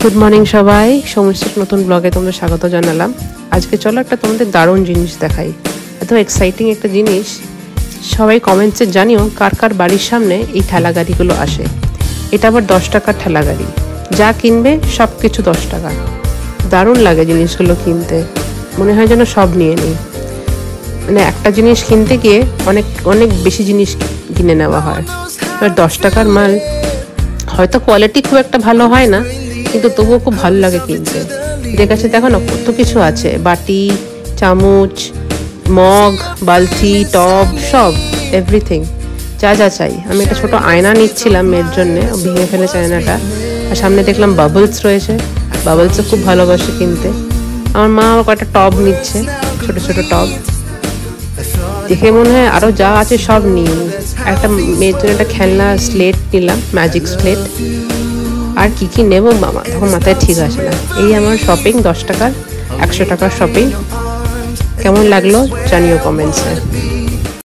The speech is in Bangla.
গুড মর্নিং সবাই, সমস্যার নতুন ব্লগে তোমাদের স্বাগত জানালাম। আজকে চলো একটা তোমাদের দারুণ জিনিস দেখাই, এত এক্সাইটিং একটা জিনিস। সবাই কমেন্টসে জানিও কার কার বাড়ির সামনে এই ঠেলা গাড়িগুলো আসে। এটা আবার 10 টাকার ঠেলা গাড়ি, যা কিনবে সব কিছু 10 টাকা। দারুণ লাগে জিনিসগুলো কিনতে, মনে হয় যেন সব নিয়ে নিই। মানে একটা জিনিস কিনতে গিয়ে অনেক অনেক বেশি জিনিস কিনে নেওয়া হয়। এবার 10 টাকার মাল হয়তো কোয়ালিটি খুব একটা ভালো হয় না, কিন্তু তবুও খুব ভালো লাগে কিনতে। এদের কাছে দেখো না কত কিছু আছে, বাটি, চামচ, মগ, বালতি, টব, সব এভরিথিং যা যা চাই। আমি একটা ছোট আয়না নিচ্ছিলাম মেয়ের জন্য, ভেঙে ফেলেছে আয়নাটা। আর সামনে দেখলাম বাবলস রয়েছে, বাবলসও খুব ভালোবাসে কিনতে। আমার মা আবার কয়েকটা টব নিচ্ছে, ছোট ছোট টব। দেখে মনে হয় আরও যা আছে সব নিই। একটা মেয়ের জন্য একটা খেলনা স্লেট নিলাম, ম্যাজিক স্লেট। আর কি কি নেবো মামা তখন মাথায় ঠিক আসে না। এই আমার শপিং, 10 টাকার 100 টাকার শপিং। কেমন লাগলো জানিও কমেন্টসে।